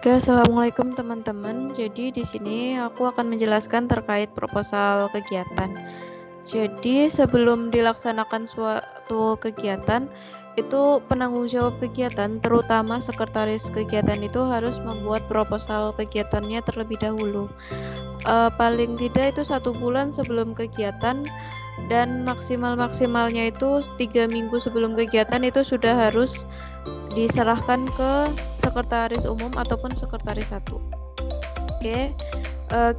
Oke, assalamualaikum teman-teman. Jadi di sini aku akan menjelaskan terkait proposal kegiatan. Jadi sebelum dilaksanakan suatu kegiatan, itu penanggung jawab kegiatan, terutama sekretaris kegiatan itu harus membuat proposal kegiatannya terlebih dahulu. Paling tidak itu 1 bulan sebelum kegiatan dan maksimalnya itu 3 minggu sebelum kegiatan itu sudah harus diserahkan ke sekretaris umum ataupun sekretaris 1. Oke,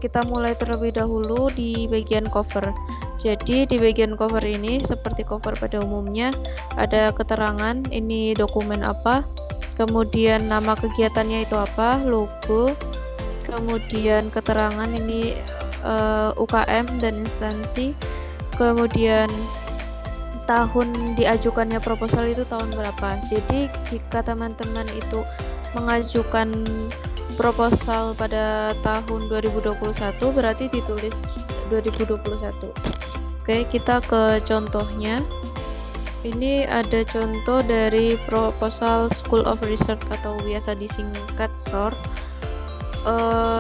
kita mulai terlebih dahulu di bagian cover. Jadi di bagian cover ini seperti cover pada umumnya ada keterangan ini dokumen apa, kemudian nama kegiatannya itu apa, logo, kemudian keterangan ini UKM dan instansi, kemudian tahun diajukannya proposal itu tahun berapa. Jadi jika teman-teman itu mengajukan proposal pada tahun 2021 berarti ditulis 2021. Oke, kita ke contohnya. Ini ada contoh dari proposal School of Research atau biasa disingkat SOR.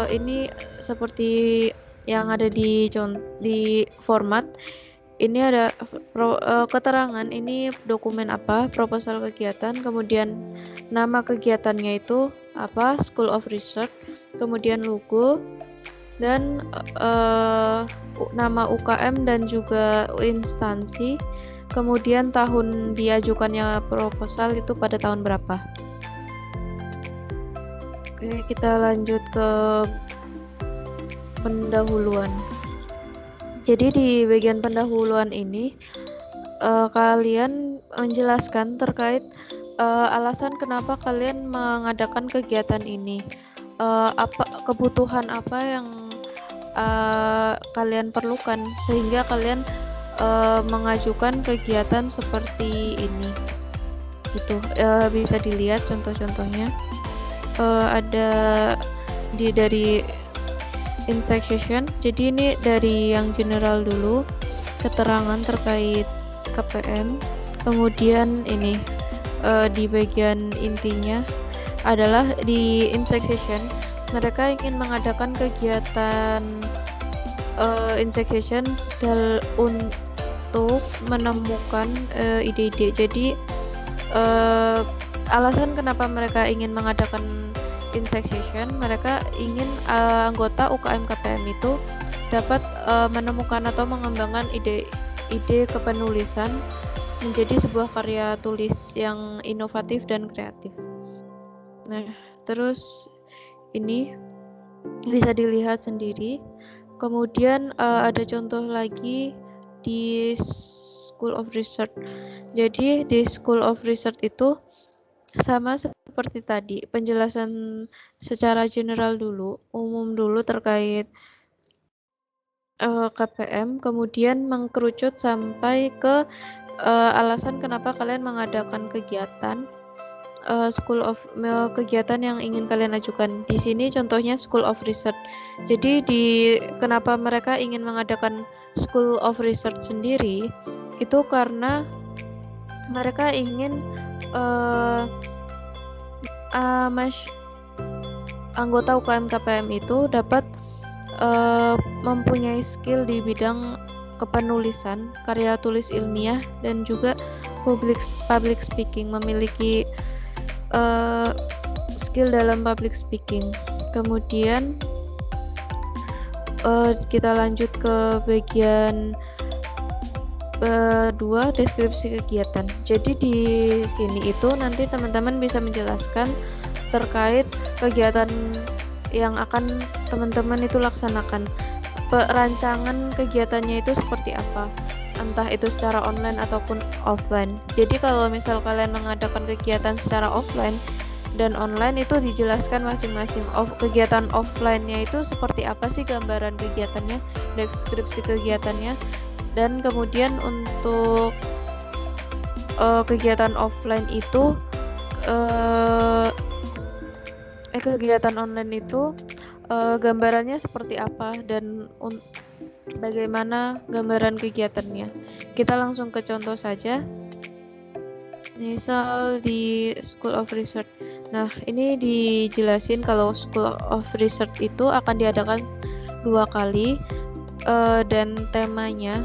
Ini seperti yang ada di format. Ini ada keterangan ini dokumen apa, proposal kegiatan, kemudian nama kegiatannya itu apa, School of Research, kemudian logo, dan nama UKM dan juga instansi, kemudian tahun diajukannya proposal itu pada tahun berapa. Oke, kita lanjut ke pendahuluan. Jadi di bagian pendahuluan ini kalian menjelaskan terkait alasan kenapa kalian mengadakan kegiatan ini, apa kebutuhan apa yang kalian perlukan sehingga kalian mengajukan kegiatan seperti ini. Gitu, bisa dilihat contoh-contohnya. Ada dari insight session. Jadi ini dari yang general dulu, keterangan terkait KPM, kemudian ini di bagian intinya adalah di insight session mereka ingin mengadakan kegiatan insight session untuk menemukan ide-ide. Jadi alasan kenapa mereka ingin mengadakan insight session, mereka ingin anggota UKM KPM itu dapat menemukan atau mengembangkan ide kepenulisan menjadi sebuah karya tulis yang inovatif dan kreatif. Nah, terus ini bisa dilihat sendiri. Kemudian ada contoh lagi di School of Research. Jadi di School of Research itu sama seperti tadi, penjelasan secara general dulu, umum dulu terkait KPM, kemudian mengkerucut sampai ke alasan kenapa kalian mengadakan kegiatan kegiatan yang ingin kalian ajukan. Di sini contohnya School of Research. Jadi kenapa mereka ingin mengadakan School of Research sendiri itu karena mereka ingin anggota UKM KPM itu dapat mempunyai skill di bidang kepenulisan, karya tulis ilmiah, dan juga public speaking, memiliki skill dalam public speaking. Kemudian kita lanjut ke bagian 2, deskripsi kegiatan. Jadi di sini itu nanti teman-teman bisa menjelaskan terkait kegiatan yang akan teman-teman itu laksanakan. Perancangan kegiatannya itu seperti apa, entah itu secara online ataupun offline. Jadi kalau misal kalian mengadakan kegiatan secara offline dan online itu dijelaskan masing-masing. Kegiatan offline-nya itu seperti apa sih gambaran kegiatannya, deskripsi kegiatannya, dan kemudian untuk kegiatan offline itu kegiatan online itu gambarannya seperti apa dan bagaimana gambaran kegiatannya. Kita langsung ke contoh saja. Misal di School of Research. Nah, ini dijelasin kalau School of Research itu akan diadakan 2 kali, dan temanya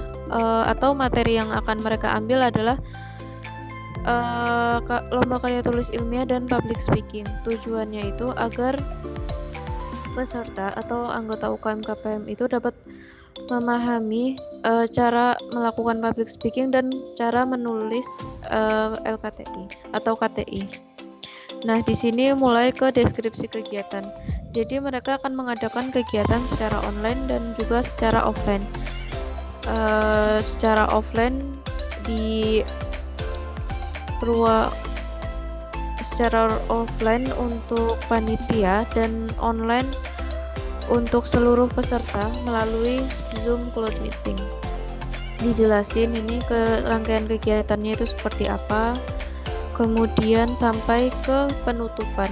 atau materi yang akan mereka ambil adalah lomba karya tulis ilmiah dan public speaking. Tujuannya itu agar peserta atau anggota UKM KPM itu dapat memahami cara melakukan public speaking dan cara menulis LKTI atau KTI. Nah, di sini mulai ke deskripsi kegiatan. Jadi mereka akan mengadakan kegiatan secara online dan juga secara offline. Secara offline di secara offline untuk panitia dan online untuk seluruh peserta melalui Zoom Cloud Meeting. Dijelasin ini ke rangkaian kegiatannya itu seperti apa, kemudian sampai ke penutupan.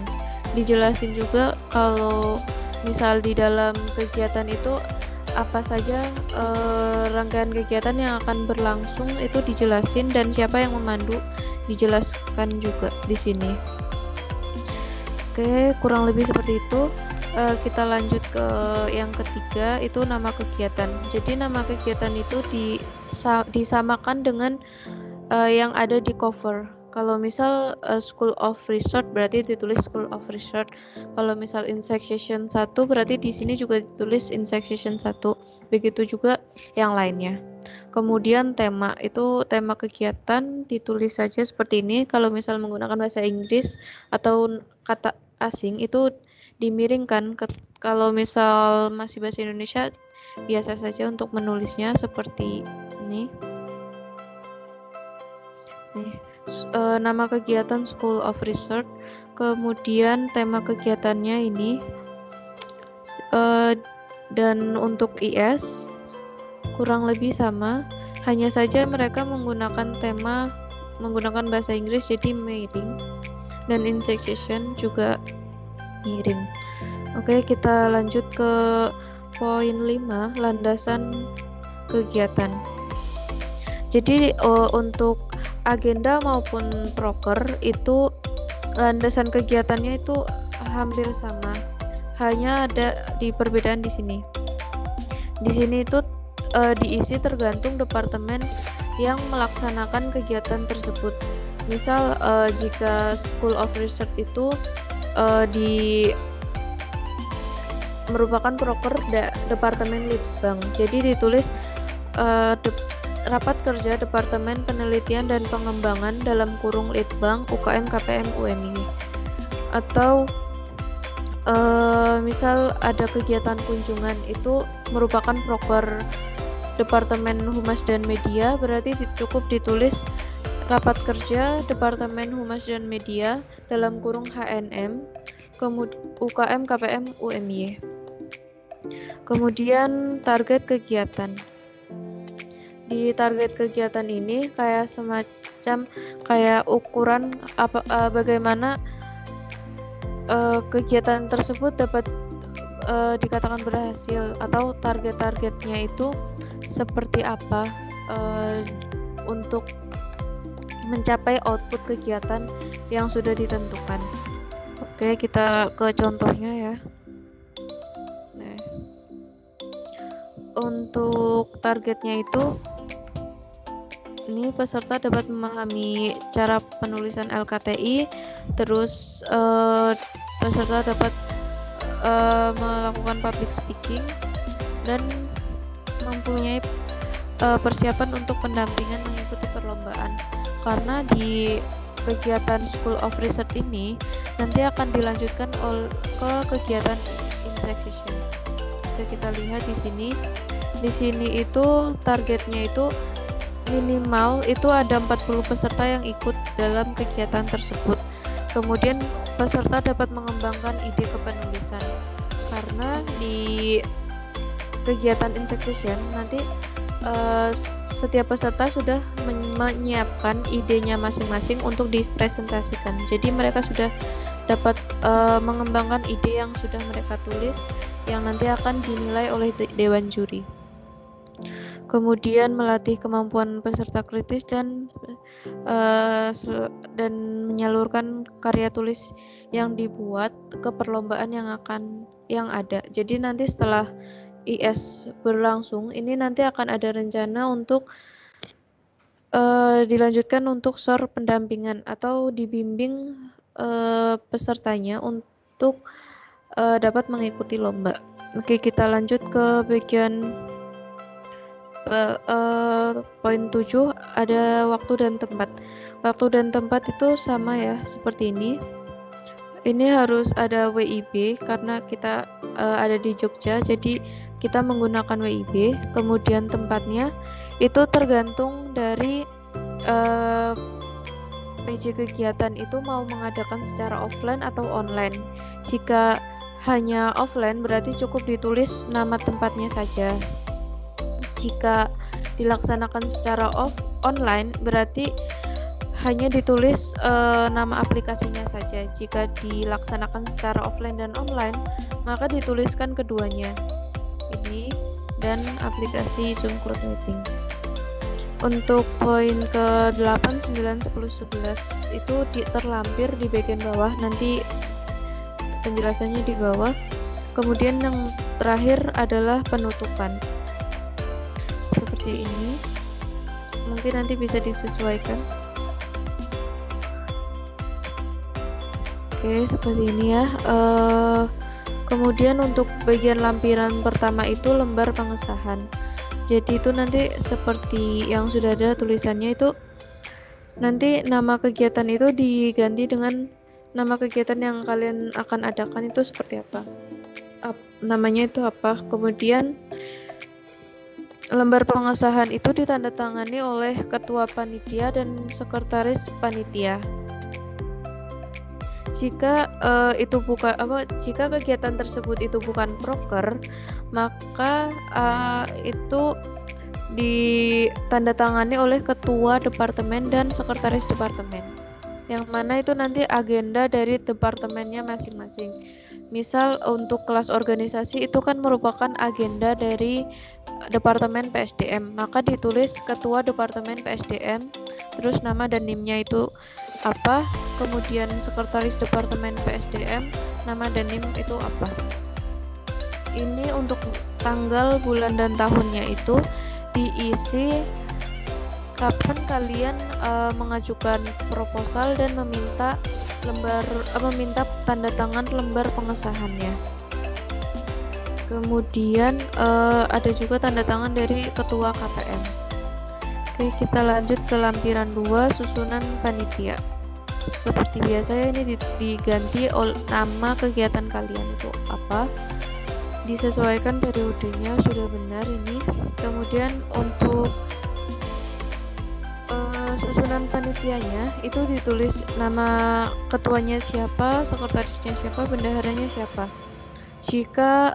Dijelasin juga kalau misal di dalam kegiatan itu apa saja rangkaian kegiatan yang akan berlangsung itu dijelasin dan siapa yang memandu dijelaskan juga di sini. Oke, kurang lebih seperti itu. Kita lanjut ke yang ketiga, itu nama kegiatan. Jadi nama kegiatan itu disamakan dengan yang ada di cover. Kalau misal School of Research berarti ditulis School of Research. Kalau misal Insect Session 1 berarti di sini juga ditulis Insect Session 1. Begitu juga yang lainnya. Kemudian tema kegiatan ditulis saja seperti ini. Kalau misal menggunakan bahasa Inggris atau kata asing itu dimiringkan. Kalau misal masih bahasa Indonesia biasa saja untuk menulisnya seperti ini. Nih, nama kegiatan School of Research, kemudian tema kegiatannya ini, dan untuk IS kurang lebih sama, hanya saja mereka menggunakan bahasa Inggris jadi miring, dan Insect Session juga miring. Oke, kita lanjut ke poin 5, landasan kegiatan. Jadi untuk agenda maupun proker itu landasan kegiatannya itu hampir sama, hanya ada di perbedaan di sini. Di sini itu diisi tergantung departemen yang melaksanakan kegiatan tersebut. Misal jika School of Research itu merupakan proker departemen Litbang, jadi ditulis rapat kerja Departemen Penelitian dan Pengembangan dalam kurung Litbang UKM KPM UMY. Atau misal ada kegiatan kunjungan itu merupakan proker Departemen Humas dan Media, berarti cukup ditulis rapat kerja Departemen Humas dan Media dalam kurung HNM UKM KPM UMY. Kemudian target kegiatan. Di target kegiatan ini kayak semacam kayak ukuran bagaimana kegiatan tersebut dapat dikatakan berhasil, atau target-targetnya itu seperti apa untuk mencapai output kegiatan yang sudah ditentukan. Oke, kita ke contohnya ya. Nah, untuk targetnya itu ini peserta dapat memahami cara penulisan LKTI, terus peserta dapat melakukan public speaking dan mempunyai persiapan untuk pendampingan mengikuti perlombaan. Karena di kegiatan School of Research ini nanti akan dilanjutkan ke kegiatan Insect Session. Bisa kita lihat di sini. Di sini itu targetnya itu minimal itu ada 40 peserta yang ikut dalam kegiatan tersebut. Kemudian peserta dapat mengembangkan ide kepenulisan. Karena di kegiatan Insect Session nanti setiap peserta sudah menyiapkan idenya masing-masing untuk dipresentasikan. Jadi mereka sudah dapat mengembangkan ide yang sudah mereka tulis yang nanti akan dinilai oleh dewan juri. kemudian melatih kemampuan peserta kritis dan menyalurkan karya tulis yang dibuat ke perlombaan yang ada. Jadi nanti setelah IS berlangsung, ini nanti akan ada rencana untuk dilanjutkan untuk SOR pendampingan atau dibimbing pesertanya untuk dapat mengikuti lomba. Oke, kita lanjut ke bagian poin 7, ada waktu dan tempat. Waktu dan tempat itu sama ya, seperti ini. Ini harus ada WIB karena kita ada di Jogja, jadi kita menggunakan WIB. Kemudian tempatnya itu tergantung dari PJ kegiatan itu mau mengadakan secara offline atau online. Jika hanya offline berarti cukup ditulis nama tempatnya saja. Jika dilaksanakan secara online berarti hanya ditulis nama aplikasinya saja. Jika dilaksanakan secara offline dan online maka dituliskan keduanya, ini dan aplikasi Zoom Cloud Meeting. Untuk poin ke-8, 9, 10, 11 itu terlampir di bagian bawah, nanti penjelasannya di bawah. Kemudian yang terakhir adalah penutupan. Seperti ini. Mungkin nanti bisa disesuaikan. Oke, seperti ini ya. Kemudian untuk bagian lampiran pertama itu lembar pengesahan. Jadi itu nanti seperti yang sudah ada tulisannya itu, nanti nama kegiatan itu diganti dengan nama kegiatan yang kalian akan adakan itu seperti apa, namanya itu apa. Kemudian lembar pengesahan itu ditandatangani oleh ketua panitia dan sekretaris panitia. Jika jika kegiatan tersebut itu bukan proker, maka itu ditandatangani oleh ketua departemen dan sekretaris departemen, yang mana itu nanti agenda dari departemennya masing-masing. Misal untuk kelas organisasi itu kan merupakan agenda dari departemen PSDM, maka ditulis ketua departemen PSDM, terus nama dan NIM-nya itu apa, kemudian sekretaris departemen PSDM, nama dan NIM itu apa. Ini untuk tanggal, bulan, dan tahunnya itu diisi kapan kalian mengajukan proposal dan meminta tanda tangan lembar pengesahannya. Kemudian ada juga tanda tangan dari ketua KPM. Oke, kita lanjut ke lampiran 2, susunan panitia. Seperti biasa ya, ini diganti oleh nama kegiatan kalian itu apa, disesuaikan periodenya, sudah benar ini. Kemudian untuk susunan panitianya itu ditulis nama ketuanya siapa, sekretarisnya siapa, bendaharanya siapa. Jika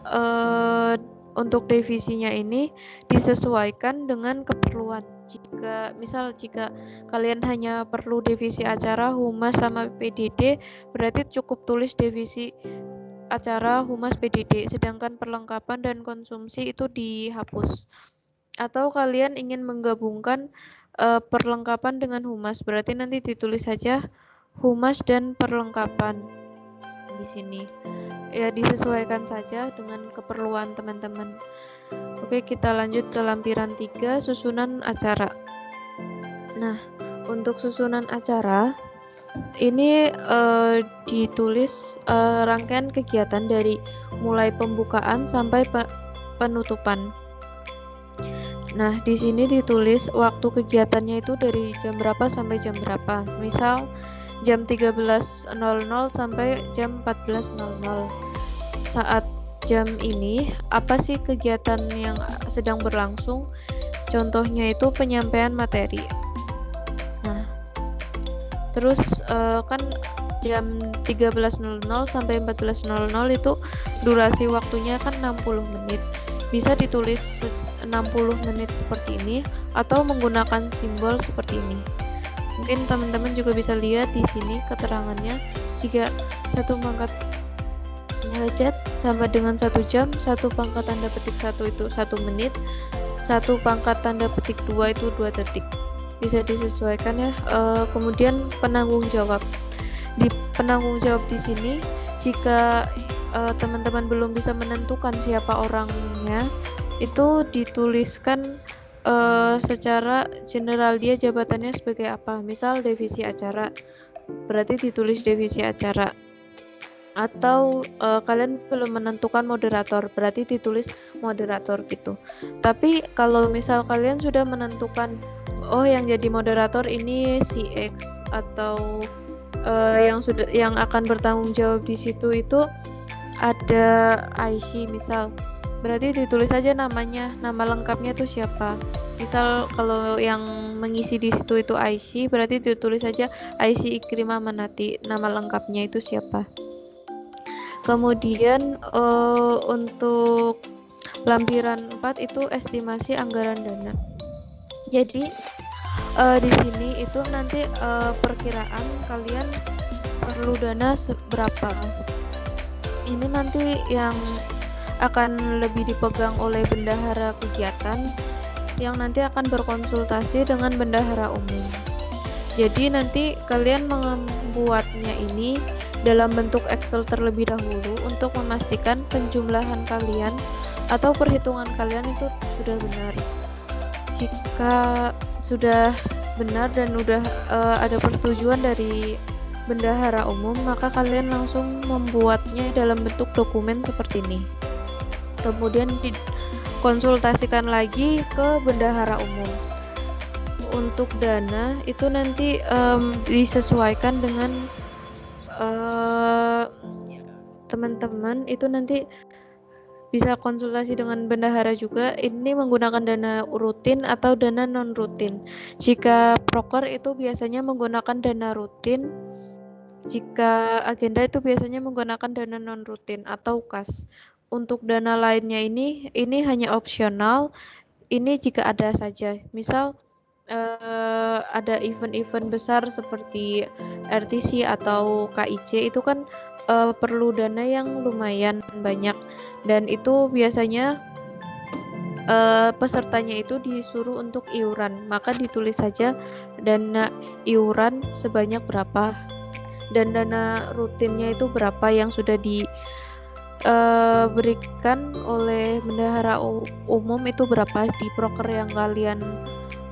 untuk divisinya ini disesuaikan dengan keperluan. Jika kalian hanya perlu divisi acara, humas, sama PDD, berarti cukup tulis divisi acara, humas, PDD, sedangkan perlengkapan dan konsumsi itu dihapus. Atau kalian ingin menggabungkan perlengkapan dengan humas, berarti nanti ditulis saja humas dan perlengkapan di sini. Ya, disesuaikan saja dengan keperluan teman-teman. Oke, kita lanjut ke lampiran 3, susunan acara. Nah, untuk susunan acara ini ditulis rangkaian kegiatan dari mulai pembukaan sampai penutupan. Nah, di sini ditulis waktu kegiatannya itu dari jam berapa sampai jam berapa. Misal jam 13.00 sampai jam 14.00. Saat jam ini apa sih kegiatan yang sedang berlangsung? Contohnya itu penyampaian materi. Nah, terus kan jam 13.00 sampai 14.00 itu durasi waktunya kan 60 menit. Bisa ditulis 60 menit seperti ini atau menggunakan simbol seperti ini. Mungkin teman-teman juga bisa lihat di sini keterangannya. Jika 1 pangkat derajat sama dengan 1 jam, 1 pangkat tanda petik 1 itu 1 menit, 1 pangkat tanda petik 2 itu 2 detik. Bisa disesuaikan ya. Kemudian penanggung jawab. Di penanggung jawab di sini, jika teman-teman belum bisa menentukan siapa orangnya, itu dituliskan secara general, dia jabatannya sebagai apa. Misal divisi acara, berarti ditulis divisi acara. Atau kalian belum menentukan moderator, berarti ditulis moderator gitu. Tapi kalau misal kalian sudah menentukan, oh yang jadi moderator ini si X, atau yang akan bertanggung jawab di situ itu ada Aishi misal, berarti ditulis aja namanya, nama lengkapnya tuh siapa. Misal kalau yang mengisi di situ itu Aishi, berarti ditulis saja Aishi Ikrimah Manati, nama lengkapnya itu siapa. Kemudian untuk lampiran 4 itu estimasi anggaran dana. Jadi di sini itu nanti perkiraan kalian perlu dana berapa. Ini nanti yang akan lebih dipegang oleh bendahara kegiatan, yang nanti akan berkonsultasi dengan bendahara umum. Jadi nanti kalian membuatnya ini dalam bentuk Excel terlebih dahulu untuk memastikan penjumlahan kalian atau perhitungan kalian itu sudah benar. Jika sudah benar dan udah ada persetujuan dari bendahara umum, maka kalian langsung membuatnya dalam bentuk dokumen seperti ini. Kemudian dikonsultasikan lagi ke bendahara umum. Untuk dana itu nanti disesuaikan dengan teman-teman itu nanti bisa konsultasi dengan bendahara juga, ini menggunakan dana rutin atau dana non rutin. Jika proker itu biasanya menggunakan dana rutin, jika agenda itu biasanya menggunakan dana non rutin atau kas. Untuk dana lainnya ini hanya opsional, ini jika ada saja. Misal ada event-event besar seperti RTC atau KIC, itu kan perlu dana yang lumayan banyak, dan itu biasanya pesertanya itu disuruh untuk iuran, maka ditulis saja dana iuran sebanyak berapa, dan dana rutinnya itu berapa yang sudah diberikan oleh bendahara umum itu berapa di proker yang kalian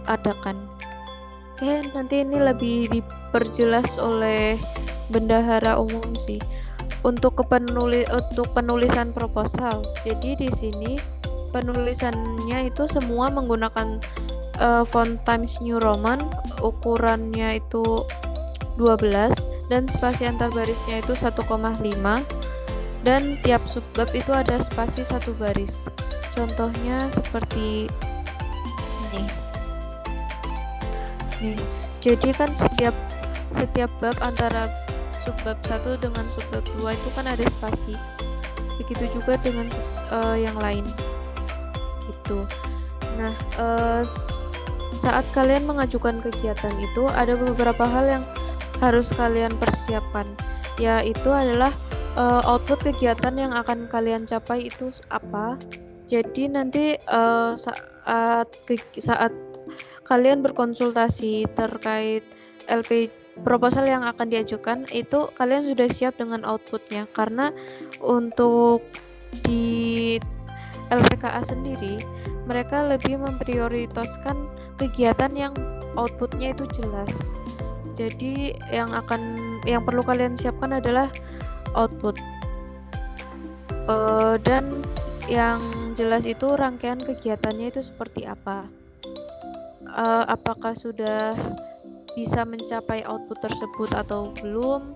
adakan. Oke, nanti ini lebih diperjelas oleh bendahara umum sih. Untuk penulisan proposal, jadi di sini penulisannya itu semua menggunakan font Times New Roman, ukurannya itu 12 dan spasi antar barisnya itu 1,5, dan tiap subbab itu ada spasi 1 baris. Contohnya seperti ini. Nih, jadi kan setiap bab antara subbab 1 dengan subbab 2 itu kan ada spasi. Begitu juga dengan yang lain. Gitu. Nah, saat kalian mengajukan kegiatan itu ada beberapa hal yang harus kalian persiapkan, yaitu adalah output kegiatan yang akan kalian capai itu apa. Jadi nanti saat kalian berkonsultasi terkait LP proposal yang akan diajukan, itu kalian sudah siap dengan outputnya, karena untuk di LPKA sendiri mereka lebih memprioritaskan kegiatan yang outputnya itu jelas. Jadi yang perlu kalian siapkan adalah output, dan yang jelas itu rangkaian kegiatannya itu seperti apa, apakah sudah bisa mencapai output tersebut atau belum,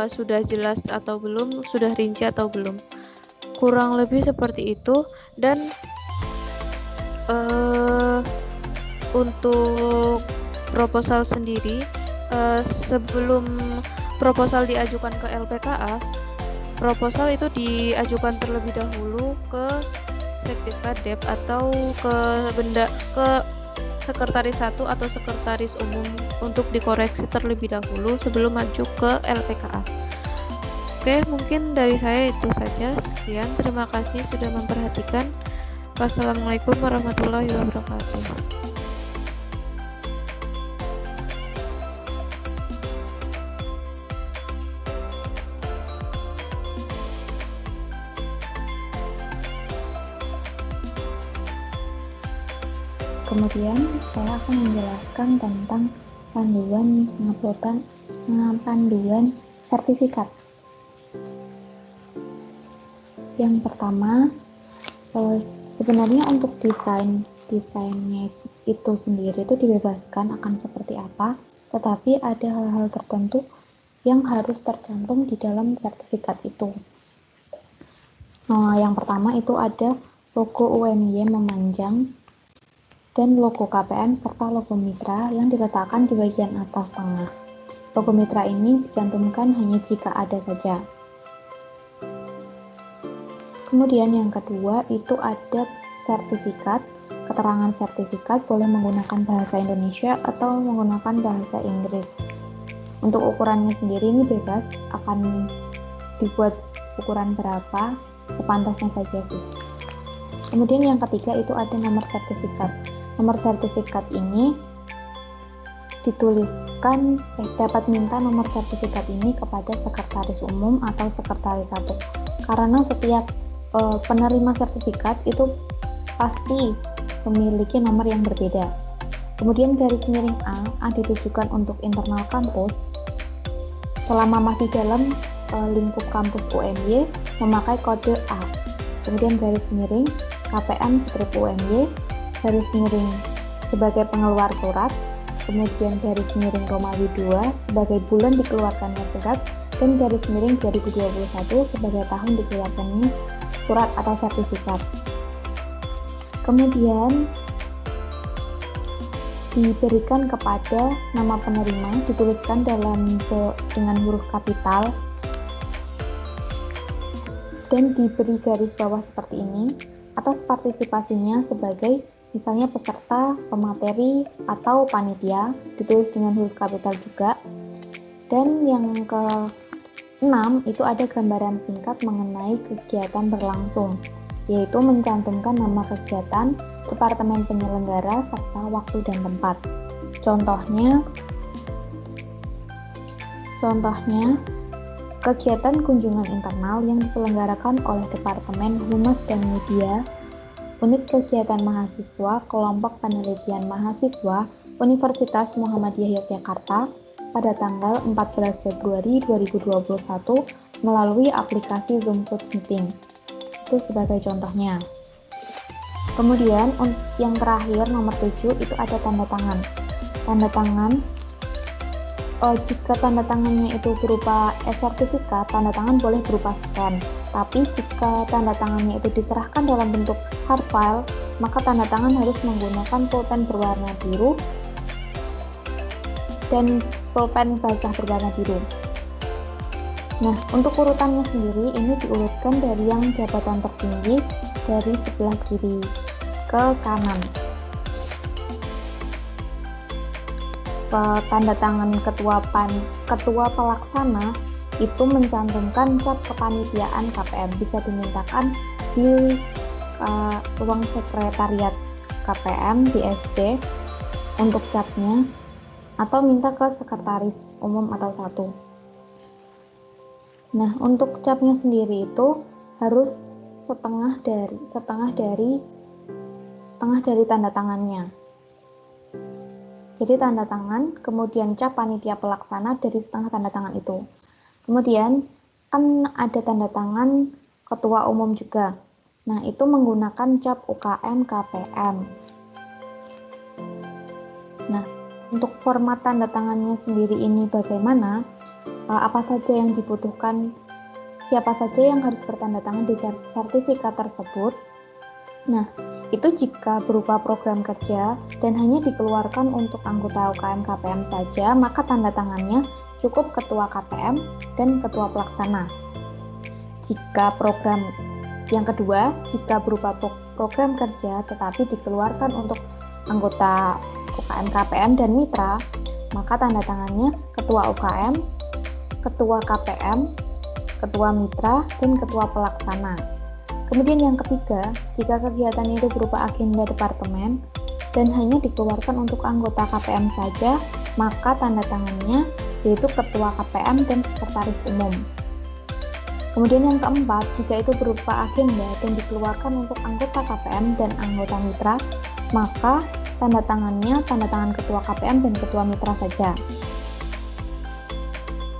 sudah jelas atau belum, sudah rinci atau belum, kurang lebih seperti itu. Dan untuk proposal sendiri, sebelum proposal diajukan ke LPKA, proposal itu diajukan terlebih dahulu ke Sekdekadep atau ke sekretaris 1 atau sekretaris umum untuk dikoreksi terlebih dahulu sebelum maju ke LPKA. Oke, mungkin dari saya itu saja. Sekian, terima kasih sudah memperhatikan. Wassalamualaikum warahmatullahi wabarakatuh. Kemudian saya akan menjelaskan tentang panduan sertifikat. Yang pertama, sebenarnya untuk desainnya itu sendiri itu dibebaskan akan seperti apa, tetapi ada hal-hal tertentu yang harus tercantum di dalam sertifikat itu. Nah, yang pertama itu ada logo UMY memanjang dan logo KPM serta logo mitra yang diletakkan di bagian atas tengah. Logo mitra ini dicantumkan hanya jika ada saja. Kemudian yang kedua itu ada sertifikat. Keterangan sertifikat boleh menggunakan bahasa Indonesia atau menggunakan bahasa Inggris. Untuk ukurannya sendiri ini bebas, akan dibuat ukuran berapa, sepantasnya saja sih. Kemudian yang ketiga itu ada nomor sertifikat. Nomor sertifikat ini dapat minta nomor sertifikat ini kepada sekretaris umum atau sekretaris satu. Karena setiap penerima sertifikat itu pasti memiliki nomor yang berbeda. Kemudian garis miring A ditujukan untuk internal kampus. Selama masih dalam lingkup kampus UMY memakai kode A. Kemudian garis miring KPM strip UMY, garis miring sebagai pengeluar surat, kemudian garis miring Romawi 2 sebagai bulan dikeluarkannya surat, dan garis miring 2021 sebagai tahun dikeluarkannya surat atau sertifikat. Kemudian diberikan kepada nama penerima, dituliskan dengan huruf kapital, dan diberi garis bawah seperti ini. Atas partisipasinya sebagai misalnya peserta, pemateri, atau panitia, ditulis dengan huruf kapital juga. Dan yang ke-6 itu ada gambaran singkat mengenai kegiatan berlangsung, yaitu mencantumkan nama kegiatan, departemen penyelenggara, serta waktu dan tempat. Contohnya kegiatan kunjungan internal yang diselenggarakan oleh Departemen Humas dan Media, Unit Kegiatan Mahasiswa, Kelompok Penelitian Mahasiswa, Universitas Muhammadiyah Yogyakarta pada tanggal 14 Februari 2021 melalui aplikasi Zoom Meeting. Itu sebagai contohnya. Kemudian yang terakhir nomor 7 itu ada tanda tangan. Tanda tangan jika tanda tangannya itu berupa sertifikat, tanda tangan boleh berupa scan. Tapi jika tanda tangannya itu diserahkan dalam bentuk hard file, maka tanda tangan harus menggunakan pulpen berwarna biru dan pulpen basah berwarna biru. Nah, untuk urutannya sendiri ini diurutkan dari yang jabatan tertinggi dari sebelah kiri ke kanan. Tanda tangan ketua pelaksana itu mencantumkan cap kepanitiaan KPM, bisa dimintakan di ruang sekretariat KPM di SC untuk capnya, atau minta ke sekretaris umum atau satu. Nah, untuk capnya sendiri itu harus setengah dari tanda tangannya. Jadi tanda tangan, kemudian cap panitia pelaksana dari setengah tanda tangan itu. Kemudian kan ada tanda tangan ketua umum juga. Nah, itu menggunakan cap UKM KPM. Nah, untuk format tanda tangannya sendiri ini bagaimana? Apa saja yang dibutuhkan? Siapa saja yang harus bertanda tangan di sertifikat tersebut? Nah, itu jika berupa program kerja dan hanya dikeluarkan untuk anggota UKM KPM saja, maka tanda tangannya cukup ketua KPM dan ketua pelaksana. Yang kedua, jika berupa program kerja tetapi dikeluarkan untuk anggota UKM KPM dan mitra, maka tanda tangannya ketua UKM, ketua KPM, ketua mitra, dan ketua pelaksana. Kemudian yang ketiga, jika kegiatan itu berupa agenda departemen dan hanya dikeluarkan untuk anggota KPM saja, maka tanda tangannya yaitu Ketua KPM dan Sekretaris Umum. Kemudian yang keempat, jika itu berupa agenda dan dikeluarkan untuk anggota KPM dan anggota mitra, maka tanda tangannya tanda tangan Ketua KPM dan Ketua Mitra saja.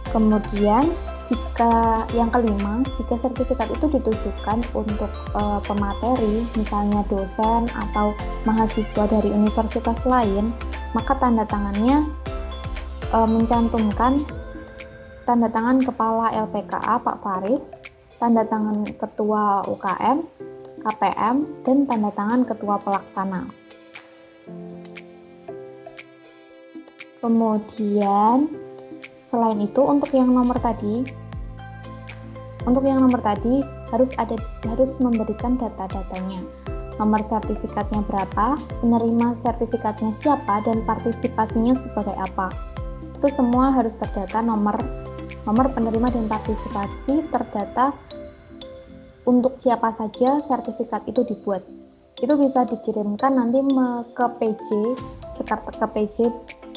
Kemudian jika yang kelima, jika sertifikat itu ditujukan untuk pemateri, misalnya dosen atau mahasiswa dari universitas lain, maka tanda tangannya mencantumkan tanda tangan Kepala LPKA Pak Faris, tanda tangan Ketua UKM, KPM, dan tanda tangan Ketua Pelaksana. Kemudian selain itu untuk yang nomor tadi harus memberikan data-datanya. Nomor sertifikatnya berapa, penerima sertifikatnya siapa, dan partisipasinya sebagai apa. Itu semua harus terdata, nomor penerima dan partisipasi terdata untuk siapa saja sertifikat itu dibuat. Itu bisa dikirimkan nanti ke PJ,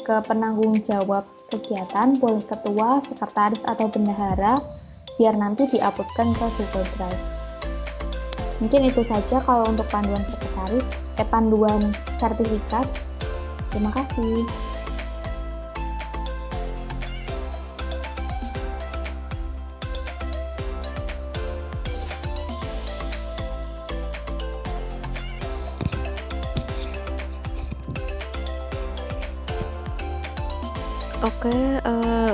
ke penanggung jawab kegiatan, boleh ketua, sekretaris, atau bendahara, biar nanti diuploadkan ke Google Drive. Mungkin itu saja kalau untuk panduan sertifikat. Terima kasih. Oke,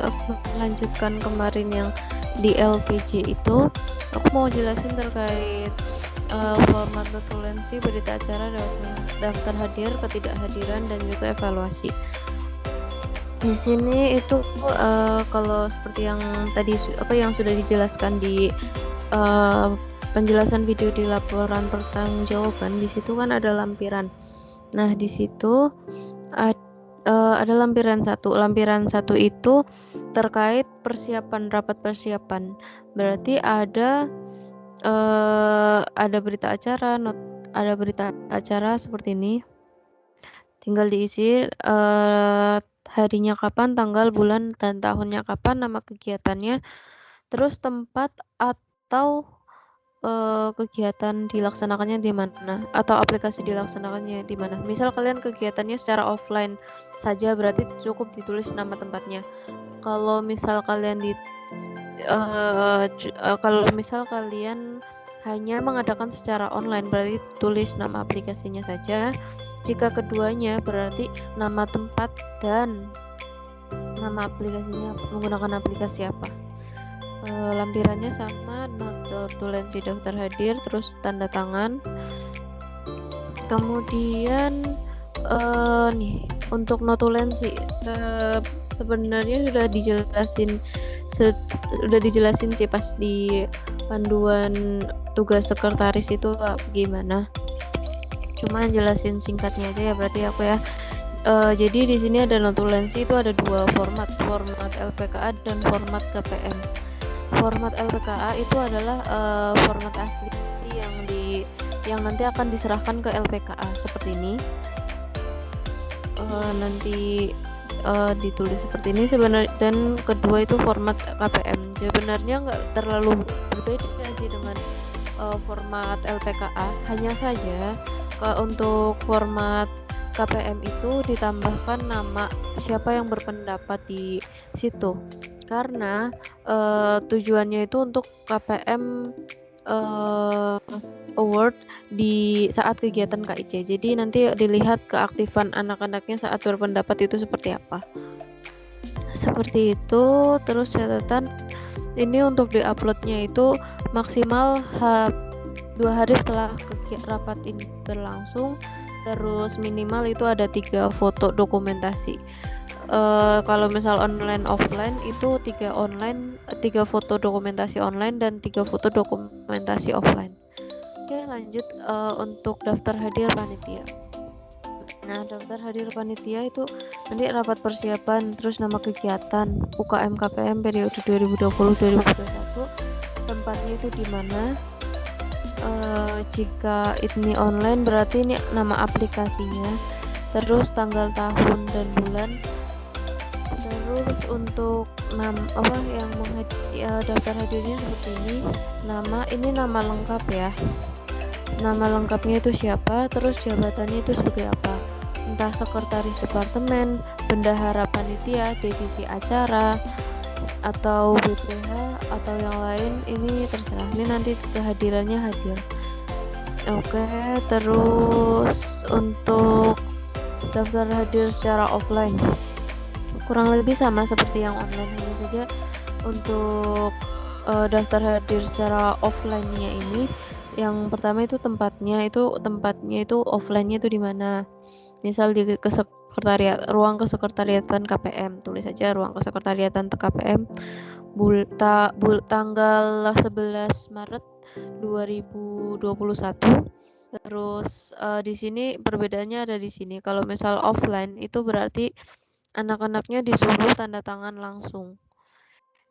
aku melanjutkan kemarin yang di LPJ itu. Aku mau jelasin terkait format notulensi, berita acara, daftar hadir, ketidakhadiran, dan juga evaluasi. Di sini itu kalau seperti yang tadi yang sudah dijelaskan di penjelasan video di laporan pertanggungjawaban, di situ kan ada lampiran. Nah, di situ ada lampiran 1. Lampiran 1 itu terkait rapat persiapan. Berarti ada berita acara seperti ini. Tinggal diisi harinya kapan, tanggal, bulan, dan tahunnya kapan, nama kegiatannya, terus tempat atau kegiatan dilaksanakannya di mana, atau aplikasi dilaksanakannya di mana. Misal kalian kegiatannya secara offline saja, berarti cukup ditulis nama tempatnya. Kalau misal kalian hanya mengadakan secara online, berarti tulis nama aplikasinya saja. Jika keduanya, berarti nama tempat dan nama aplikasinya, menggunakan aplikasi apa. Lampirannya sama, notulensi daftar hadir, terus tanda tangan. Kemudian untuk notulensi sebenarnya sudah dijelasin sih pas di panduan tugas sekretaris itu gimana. Cuma jelasin singkatnya aja ya, berarti aku ya. Jadi di sini ada notulensi itu ada 2 format LPKA dan format KPM. Format LPKA itu adalah format asli yang nanti akan diserahkan ke LPKA seperti ini. Nanti ditulis seperti ini sebenarnya. Dan kedua itu format KPM. Sebenarnya nggak terlalu berbeda sih dengan format LPKA. Hanya saja untuk format KPM itu ditambahkan nama siapa yang berpendapat di situ. Karena tujuannya itu untuk KPM award di saat kegiatan KIC. Jadi nanti dilihat keaktifan anak-anaknya saat berpendapat itu seperti apa. Seperti itu. Terus catatan ini untuk diuploadnya itu maksimal 2 hari setelah rapat ini berlangsung. Terus minimal itu ada 3 foto dokumentasi. Kalau misal online offline itu 3 foto dokumentasi online dan 3 foto dokumentasi offline. Oke, lanjut untuk daftar hadir panitia. Nah, daftar hadir panitia itu nanti rapat persiapan, terus nama kegiatan UKM KPM periode 2020-2021, tempatnya itu di mana, Jika ini online berarti ini nama aplikasinya, terus tanggal tahun dan bulan, terus untuk yang daftar hadirnya seperti ini. Ini nama lengkap ya, nama lengkapnya itu siapa, terus jabatannya itu sebagai apa, entah sekretaris departemen, bendahara panitia, divisi acara, atau BPH atau yang lain, ini terserah. Ini nanti kehadirannya hadir. Oke, terus untuk daftar hadir secara offline kurang lebih sama seperti yang online, hanya saja untuk daftar hadir secara offline-nya ini, yang pertama itu tempatnya itu offline-nya itu di mana. Misal di ruang kesekretariatan KPM, tulis saja ruang kesekretariatan KPM, tanggal 11 Maret 2021. Terus di sini perbedaannya ada di sini. Kalau misal offline itu berarti anak-anaknya disuruh tanda tangan langsung.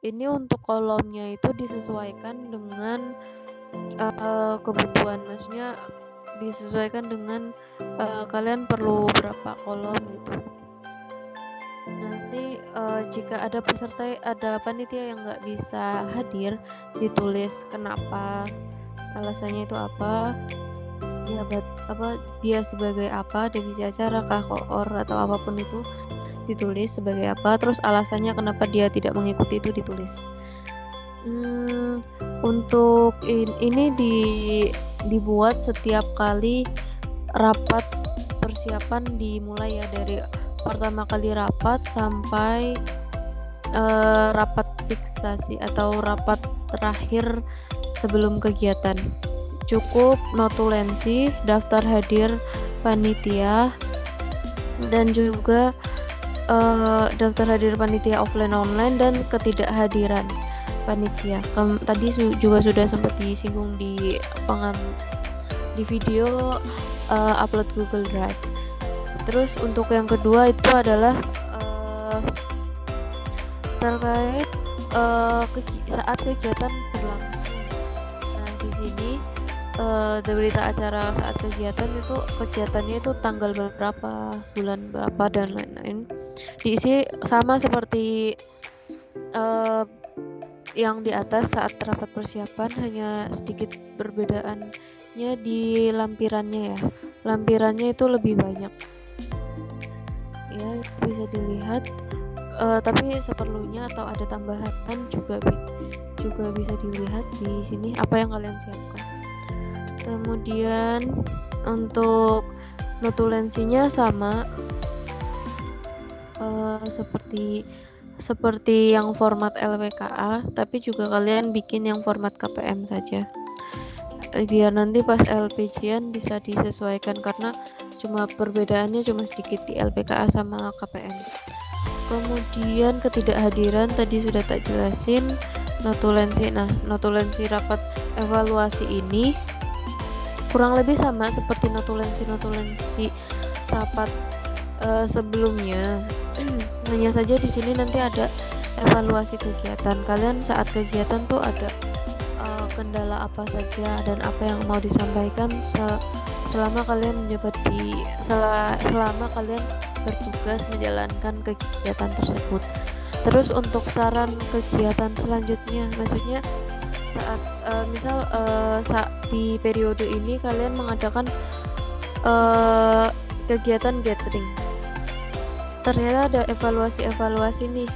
Ini untuk kolomnya itu disesuaikan dengan kebutuhan, maksudnya disesuaikan dengan kalian perlu berapa kolom gitu. Nanti jika ada panitia yang nggak bisa hadir, ditulis kenapa, alasannya itu apa, dia sebagai apa, divisi acara kah, koor atau apapun itu, ditulis sebagai apa, terus alasannya kenapa dia tidak mengikuti itu ditulis. Untuk ini dibuat setiap kali rapat persiapan dimulai ya, dari pertama kali rapat sampai rapat fiksasi atau rapat terakhir sebelum kegiatan. Cukup notulensi, daftar hadir panitia, dan juga daftar hadir panitia offline online dan ketidakhadiran panitia. Tadi juga sudah sempat disinggung di video upload Google Drive. Terus untuk yang kedua itu adalah terkait saat kegiatan berlangsung. Nah, di sini berita acara saat kegiatannya itu tanggal berapa, bulan berapa, dan lain-lain. Diisi sama seperti yang di atas saat rapat persiapan, hanya sedikit perbedaannya di lampirannya ya. Lampirannya itu lebih banyak. Ya, bisa dilihat. Tapi seperlunya atau ada tambahan juga bisa dilihat di sini apa yang kalian siapkan. Kemudian untuk notulensinya sama seperti yang format LPKA, tapi juga kalian bikin yang format KPM saja, biar nanti pas LPJ-an bisa disesuaikan, karena perbedaannya cuma sedikit di LPKA sama KPM. Kemudian ketidakhadiran tadi sudah tak jelasin. Notulensi. Nah, notulensi rapat evaluasi ini kurang lebih sama seperti notulensi rapat sebelumnya. Hanya saja di sini nanti ada evaluasi kegiatan. Kalian saat kegiatan tuh ada kendala apa saja dan apa yang mau disampaikan selama kalian selama kalian bertugas menjalankan kegiatan tersebut. Terus untuk saran kegiatan selanjutnya, maksudnya saat saat di periode ini kalian mengadakan kegiatan gathering, ternyata ada evaluasi nih,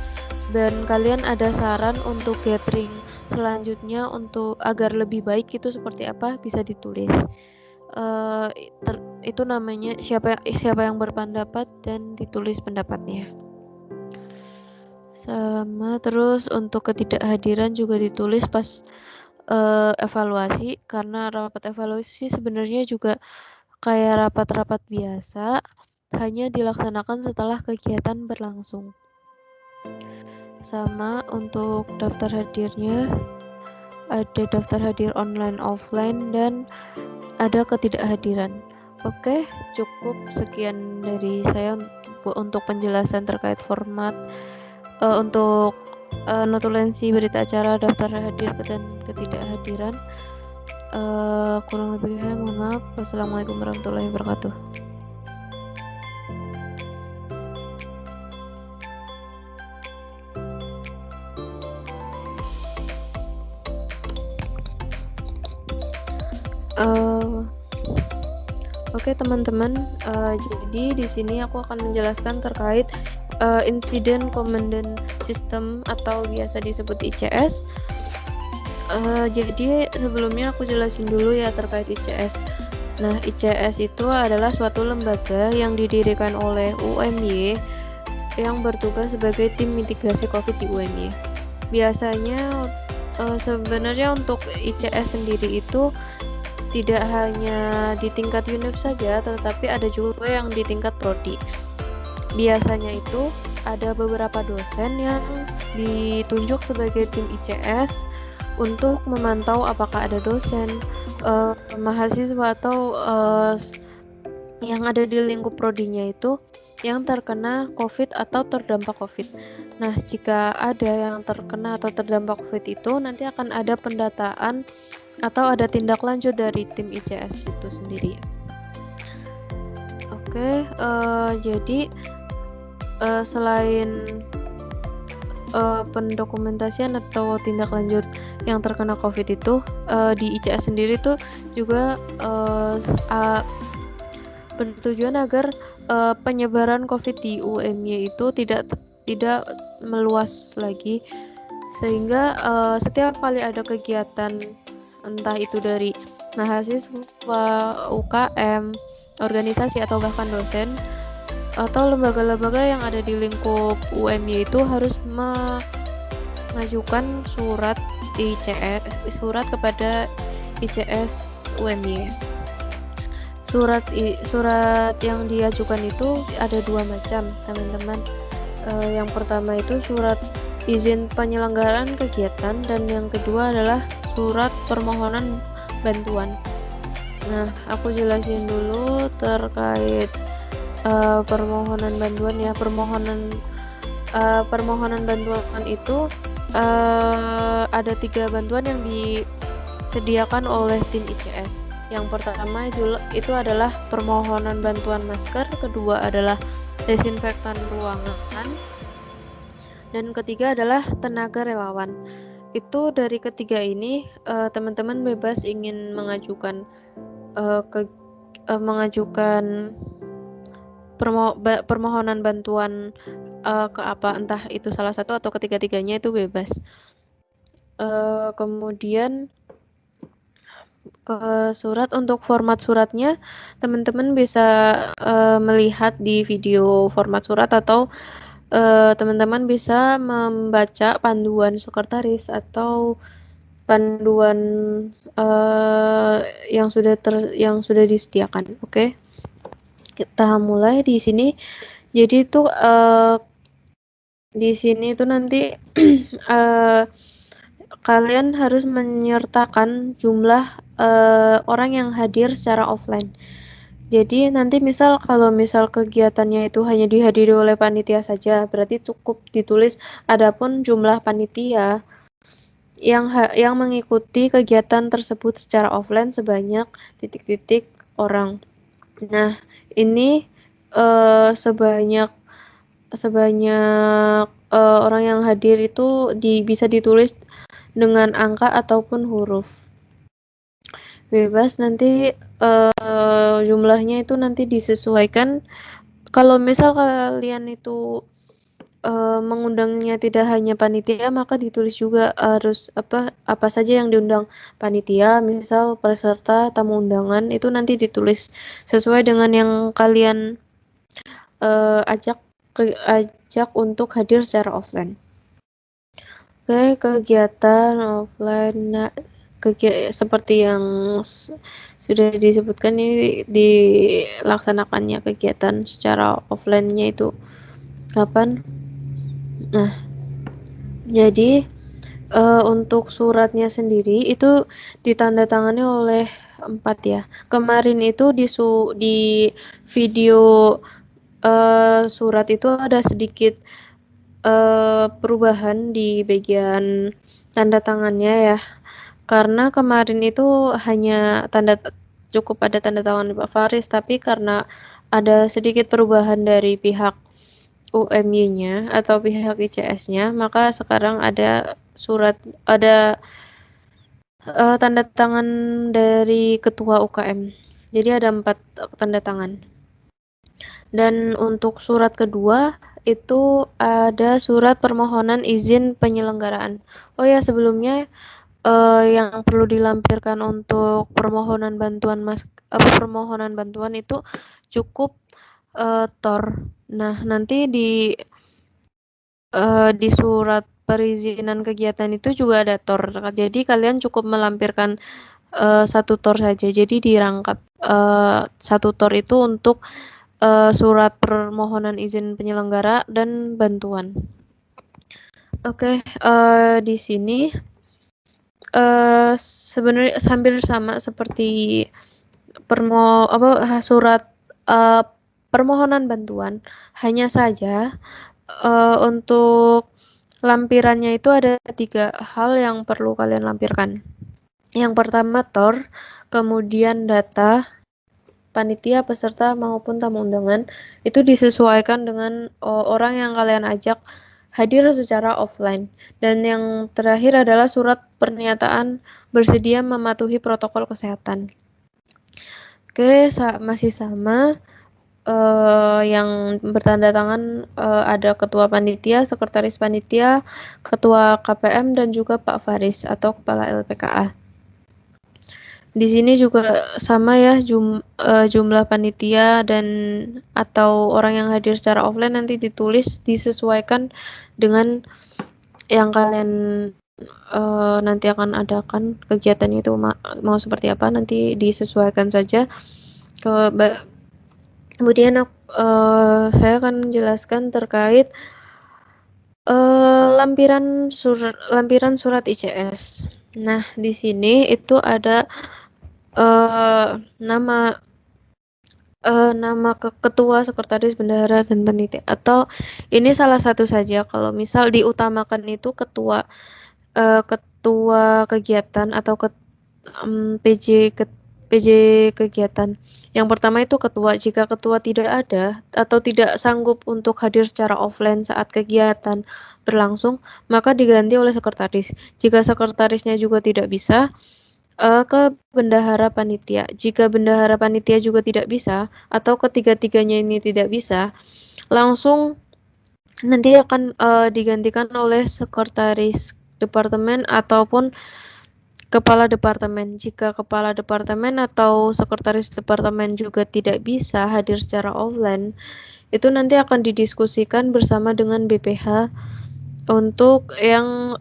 dan kalian ada saran untuk gathering selanjutnya untuk agar lebih baik itu seperti apa, bisa ditulis. Itu namanya siapa yang berpendapat dan ditulis pendapatnya. Sama. Terus untuk ketidakhadiran juga ditulis pas evaluasi, karena rapat evaluasi sebenarnya juga kayak rapat-rapat biasa, hanya dilaksanakan setelah kegiatan berlangsung. Sama. Untuk daftar hadirnya ada daftar hadir online, offline, dan ada ketidakhadiran. Oke, cukup sekian dari saya untuk penjelasan terkait format untuk notulensi berita acara, daftar hadir, dan ketidakhadiran. Kurang lebihnya mohon maaf. Wassalamualaikum warahmatullahi wabarakatuh. Oke teman-teman, jadi di sini aku akan menjelaskan terkait Incident Command System atau biasa disebut ICS. Jadi sebelumnya aku jelasin dulu ya terkait ICS. Nah, ICS itu adalah suatu lembaga yang didirikan oleh UMY yang bertugas sebagai tim mitigasi COVID di UMY. Biasanya sebenarnya untuk ICS sendiri itu tidak hanya di tingkat univ saja, tetapi ada juga yang di tingkat prodi. Biasanya itu ada beberapa dosen yang ditunjuk sebagai tim ICS untuk memantau apakah ada dosen, mahasiswa atau yang ada di lingkup prodinya itu yang terkena COVID atau terdampak COVID. Nah, jika ada yang terkena atau terdampak COVID itu nanti akan ada pendataan atau ada tindak lanjut dari tim ICS itu sendiri. Oke, jadi selain pendokumentasian atau tindak lanjut yang terkena COVID itu di ICS sendiri tuh juga bertujuan agar penyebaran COVID di UMY itu tidak meluas lagi, sehingga setiap kali ada kegiatan entah itu dari mahasiswa, UKM, organisasi atau bahkan dosen atau lembaga-lembaga yang ada di lingkup UMY itu harus mengajukan surat kepada ICS UMY. Surat yang diajukan itu ada dua macam, teman-teman. Yang pertama itu surat izin penyelenggaraan kegiatan dan yang kedua adalah surat permohonan bantuan. Nah, aku jelasin dulu terkait permohonan bantuan ya. Permohonan bantuan itu ada 3 bantuan yang disediakan oleh tim ICS. Yang pertama itu adalah permohonan bantuan masker, kedua adalah desinfektan ruangan, dan ketiga adalah tenaga relawan. Itu dari ketiga ini teman-teman bebas ingin mengajukan permohonan bantuan ke apa, entah itu salah satu atau ketiga-tiganya itu bebas. Kemudian ke surat, untuk format suratnya teman-teman bisa melihat di video format surat atau teman-teman bisa membaca panduan sekretaris atau panduan yang sudah disediakan. Oke. Kita mulai di sini. Jadi itu di sini itu nanti kalian harus menyertakan jumlah orang yang hadir secara offline. Jadi nanti kalau misal kegiatannya itu hanya dihadiri oleh panitia saja, berarti cukup ditulis adapun jumlah panitia yang mengikuti kegiatan tersebut secara offline sebanyak titik-titik orang. Nah, ini sebanyak orang yang hadir itu bisa ditulis dengan angka ataupun huruf. Bebas nanti jumlahnya itu nanti disesuaikan. Kalau misal kalian itu mengundangnya tidak hanya panitia, maka ditulis juga harus apa saja yang diundang panitia, misal peserta, tamu undangan, itu nanti ditulis sesuai dengan yang kalian ajak untuk hadir secara offline. Oke, kegiatan offline. Nah, seperti yang sudah disebutkan, ini dilaksanakannya kegiatan secara offline-nya itu kapan? Nah, jadi untuk suratnya sendiri itu ditandatangani oleh 4 ya. Kemarin itu di video surat itu ada sedikit perubahan di bagian tanda tangannya ya. karena kemarin itu hanya cukup ada tanda tangan Pak Faris, tapi karena ada sedikit perubahan dari pihak UMY-nya atau pihak ICS-nya, maka sekarang ada tanda tangan dari ketua UKM. Jadi ada 4 tanda tangan. Dan untuk surat kedua itu ada surat permohonan izin penyelenggaraan. Oh ya, sebelumnya yang perlu dilampirkan untuk permohonan bantuan itu cukup TOR. Nah, nanti di surat perizinan kegiatan itu juga ada TOR. Jadi kalian cukup melampirkan 1 TOR saja. Jadi dirangkap 1 TOR itu untuk surat permohonan izin penyelenggara dan bantuan. Oke, di sini sebenarnya hampir sama seperti surat permohonan bantuan, hanya saja untuk lampirannya itu ada 3 hal yang perlu kalian lampirkan. Yang pertama TOR, kemudian data panitia, peserta maupun tamu undangan itu disesuaikan dengan orang yang kalian ajak hadir secara offline. Dan yang terakhir adalah surat pernyataan bersedia mematuhi protokol kesehatan. Oke, masih sama. Yang bertanda tangan ada ketua panitia, sekretaris panitia, ketua KPM, dan juga Pak Faris atau kepala LPKA. Di sini juga sama ya, jumlah panitia dan atau orang yang hadir secara offline nanti ditulis disesuaikan dengan yang kalian nanti akan adakan kegiatan itu mau seperti apa, nanti disesuaikan saja. Kemudian saya akan menjelaskan terkait lampiran surat ICS. Nah, di sini itu ada nama ketua, sekretaris, bendahara, dan panitia. Atau ini salah satu saja. Kalau misal diutamakan itu ketua kegiatan atau PJ kegiatan. Yang pertama itu ketua. Jika ketua tidak ada atau tidak sanggup untuk hadir secara offline saat kegiatan berlangsung, maka diganti oleh sekretaris. Jika sekretarisnya juga tidak bisa, ke bendahara panitia. Jika bendahara panitia juga tidak bisa atau ketiga-tiganya ini tidak bisa, langsung nanti akan digantikan oleh sekretaris departemen ataupun kepala departemen. Jika kepala departemen atau sekretaris departemen juga tidak bisa hadir secara offline, itu nanti akan didiskusikan bersama dengan BPH untuk yang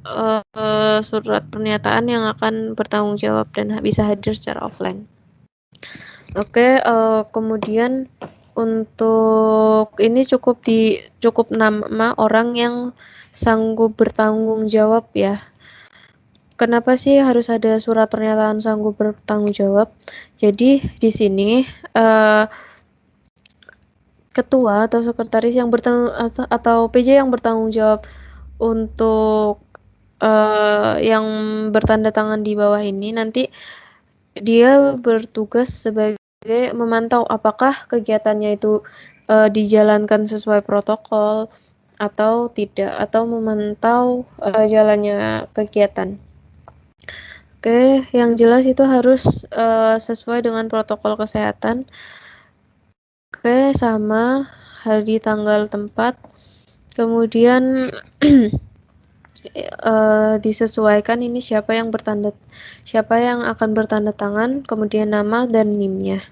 surat pernyataan yang akan bertanggung jawab dan bisa hadir secara offline. Oke, kemudian untuk ini cukup nama orang yang sanggup bertanggung jawab ya. Kenapa sih harus ada surat pernyataan sanggup bertanggung jawab? Jadi di sini ketua atau sekretaris yang atau PJ yang bertanggung jawab untuk yang bertanda tangan di bawah ini nanti dia bertugas sebagai memantau apakah kegiatannya itu dijalankan sesuai protokol atau tidak, atau memantau jalannya kegiatan. Oke, yang jelas itu harus sesuai dengan protokol kesehatan. Oke, sama hari, tanggal, tempat. Kemudian disesuaikan ini siapa yang akan bertanda tangan, kemudian nama dan NIM-nya.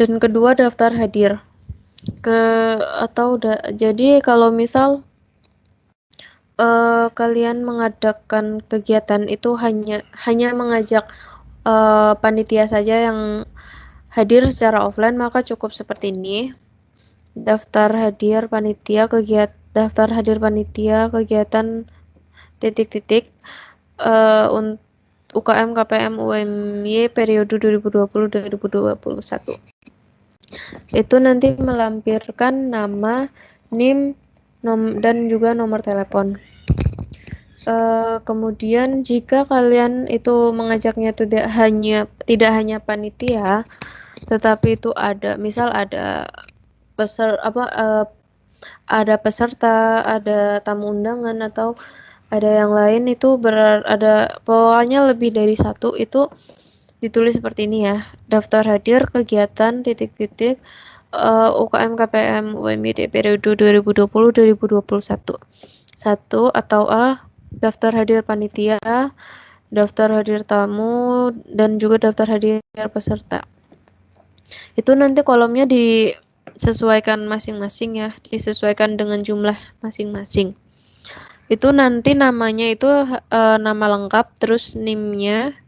Dan kedua, daftar hadir. Jadi kalau misal kalian mengadakan kegiatan itu hanya mengajak panitia saja yang hadir secara offline, maka cukup seperti ini. Daftar hadir panitia kegiatan titik-titik UKM KPM UMY periode 2020-2021. Itu nanti melampirkan nama, NIM, dan juga nomor telepon. Kemudian jika kalian itu mengajaknya tidak hanya panitia, tetapi itu ada peserta, ada tamu undangan atau ada yang lain itu ada pokoknya lebih dari satu, itu ditulis seperti ini ya. Daftar hadir kegiatan titik-titik UKM KPM UMID periode 2020-2021. 1 atau A, daftar hadir panitia, daftar hadir tamu, dan juga daftar hadir peserta. Itu nanti kolomnya disesuaikan masing-masing ya, disesuaikan dengan jumlah masing-masing. Itu nanti namanya itu nama lengkap, terus NIM-nya,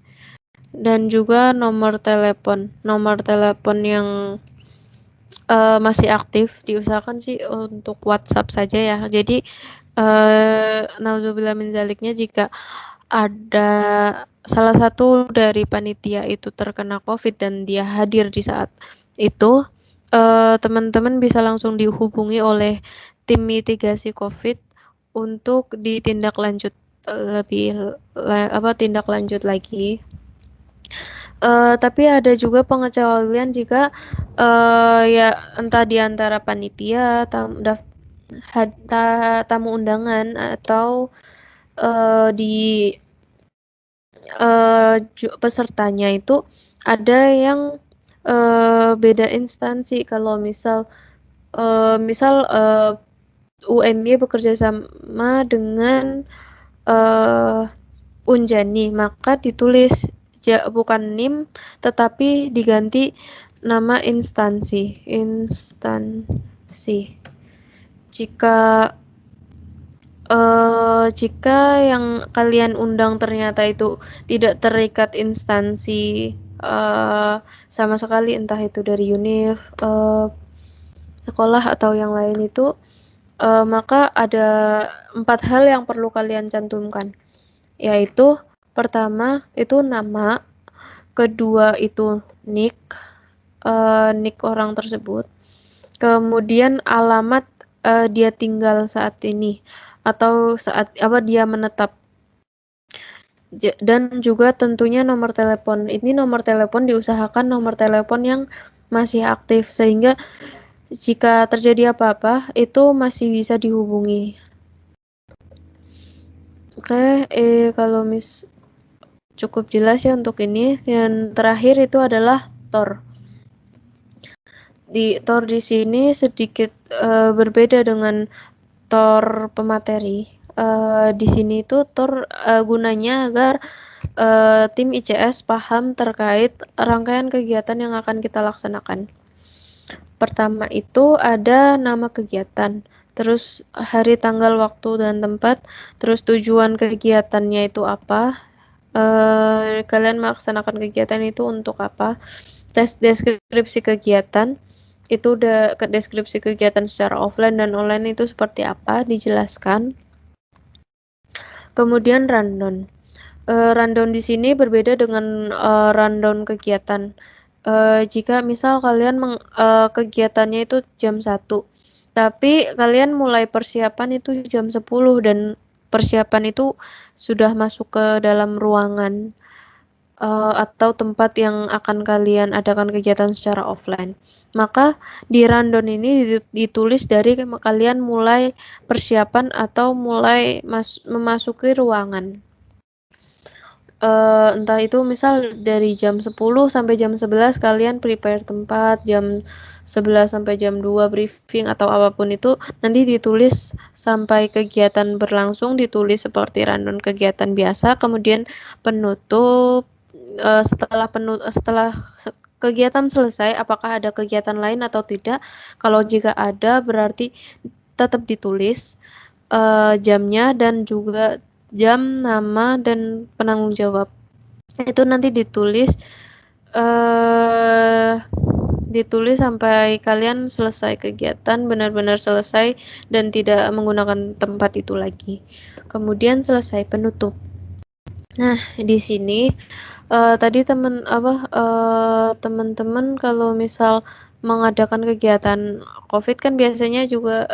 dan juga nomor telepon. Nomor telepon yang masih aktif diusahakan sih untuk WhatsApp saja ya. Jadi nauzubillah min zaliknya, jika ada salah satu dari panitia itu terkena COVID dan dia hadir di saat itu, teman-teman bisa langsung dihubungi oleh tim mitigasi COVID untuk ditindaklanjut tindak lanjut lagi. Tapi ada juga pengecualian jika ya entah di antara panitia, tamu undangan, atau di pesertanya itu ada yang beda instansi. Kalau misal UMY bekerja sama dengan Unjani, maka ditulis bukan NIM tetapi diganti nama instansi. Jika yang kalian undang ternyata itu tidak terikat instansi sama sekali, entah itu dari univ, sekolah atau yang lain itu, maka ada 4 hal yang perlu kalian cantumkan, yaitu pertama itu nama, kedua itu nick orang tersebut, kemudian alamat dia tinggal saat ini atau saat dia menetap, dan juga tentunya nomor telepon. Ini nomor telepon diusahakan nomor telepon yang masih aktif, sehingga jika terjadi apa-apa itu masih bisa dihubungi. Oke, kalau cukup jelas ya untuk ini. Dan terakhir itu adalah TOR. TOR di sini sedikit berbeda dengan TOR pemateri. Di sini itu TOR gunanya agar tim ICS paham terkait rangkaian kegiatan yang akan kita laksanakan. Pertama itu ada nama kegiatan, terus hari, tanggal, waktu, dan tempat, terus tujuan kegiatannya itu apa, kalian melaksanakan kegiatan itu untuk apa, deskripsi kegiatan, itu udah ke deskripsi kegiatan secara offline dan online itu seperti apa, dijelaskan. Kemudian rundown. Rundown di sini berbeda dengan rundown kegiatan. Jika misal kalian kegiatannya itu jam 1, tapi kalian mulai persiapan itu jam 10 dan persiapan itu sudah masuk ke dalam ruangan atau tempat yang akan kalian adakan kegiatan secara offline. Maka di rundown ini ditulis dari kalian mulai persiapan atau mulai memasuki ruangan. Entah itu misal dari jam 10 sampai jam 11 kalian prepare tempat, jam 11 sampai jam 2 briefing atau apapun itu, nanti ditulis sampai kegiatan berlangsung, ditulis seperti rundown kegiatan biasa, kemudian penutup. Setelah kegiatan selesai, apakah ada kegiatan lain atau tidak. Kalau jika ada, berarti tetap ditulis jamnya dan juga jam, nama, dan penanggung jawab. Itu nanti ditulis sampai kalian selesai kegiatan, benar-benar selesai dan tidak menggunakan tempat itu lagi. Kemudian selesai penutup. Nah, di sini tadi teman-teman kalau misal mengadakan kegiatan COVID kan biasanya juga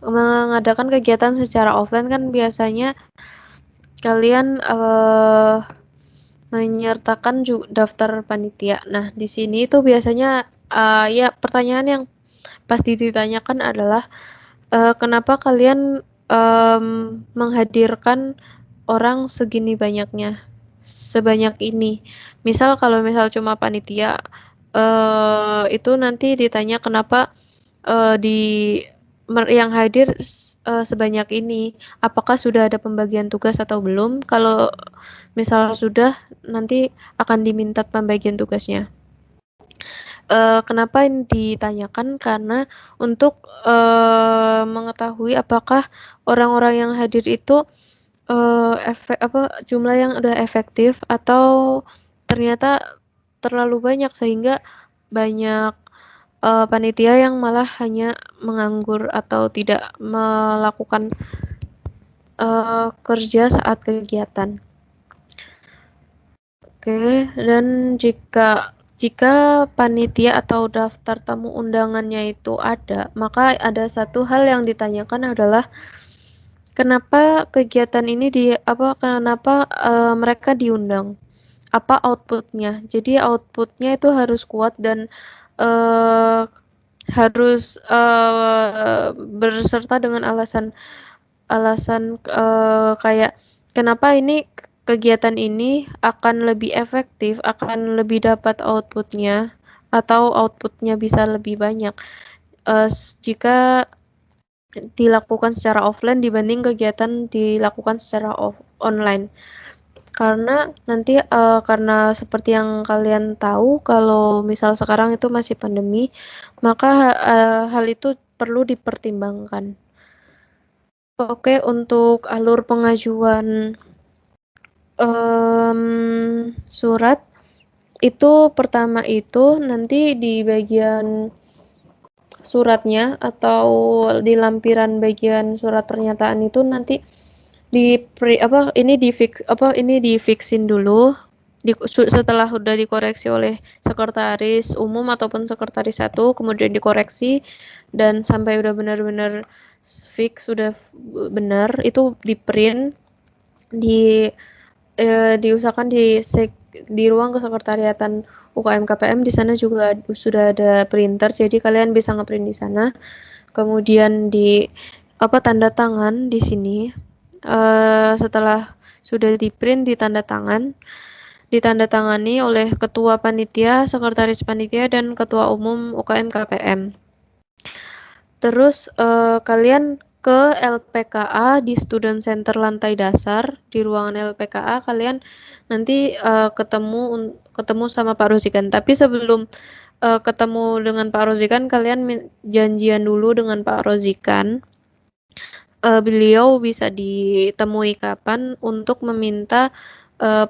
mengadakan kegiatan secara offline kan biasanya kalian menyertakan daftar panitia. Nah, di sini tuh biasanya ya pertanyaan yang pasti ditanyakan adalah kenapa kalian menghadirkan orang segini banyaknya, sebanyak ini. Misal kalau cuma panitia, itu nanti ditanya kenapa di yang hadir sebanyak ini, apakah sudah ada pembagian tugas atau belum? Kalau misal sudah, nanti akan diminta pembagian tugasnya. Kenapa ini ditanyakan? Karena untuk mengetahui apakah orang-orang yang hadir itu jumlah yang udah efektif atau ternyata terlalu banyak sehingga banyak panitia yang malah hanya menganggur atau tidak melakukan kerja saat kegiatan. Oke, dan jika panitia atau daftar tamu undangannya itu ada, maka ada satu hal yang ditanyakan adalah kenapa kegiatan ini kenapa mereka diundang? Apa outputnya? Jadi outputnya itu harus kuat dan harus berserta dengan alasan kayak kenapa ini kegiatan ini akan lebih efektif, akan lebih dapat outputnya atau outputnya bisa lebih banyak jika dilakukan secara offline dibanding kegiatan dilakukan secara online. Karena nanti karena seperti yang kalian tahu kalau misal sekarang itu masih pandemi, maka hal itu perlu dipertimbangkan. Oke, untuk alur pengajuan surat itu pertama itu nanti di bagian suratnya atau di lampiran bagian surat pernyataan itu nanti ini difixin dulu setelah udah dikoreksi oleh sekretaris umum ataupun sekretaris 1, kemudian dikoreksi dan sampai udah benar-benar fix sudah benar itu di print diusahakan di ruang kesekretariatan UKM KPM. Di sana juga sudah ada printer jadi kalian bisa ngeprint di sana, kemudian tanda tangan di sini. Setelah sudah di print ditandatangani oleh ketua panitia, sekretaris panitia, dan ketua umum UKM KPM. Terus kalian ke LPKA di Student Center lantai dasar. Di ruangan LPKA kalian nanti ketemu sama Pak Rozikan. Tapi sebelum ketemu dengan Pak Rozikan, kalian janjian dulu dengan Pak Rozikan. Beliau bisa ditemui kapan untuk meminta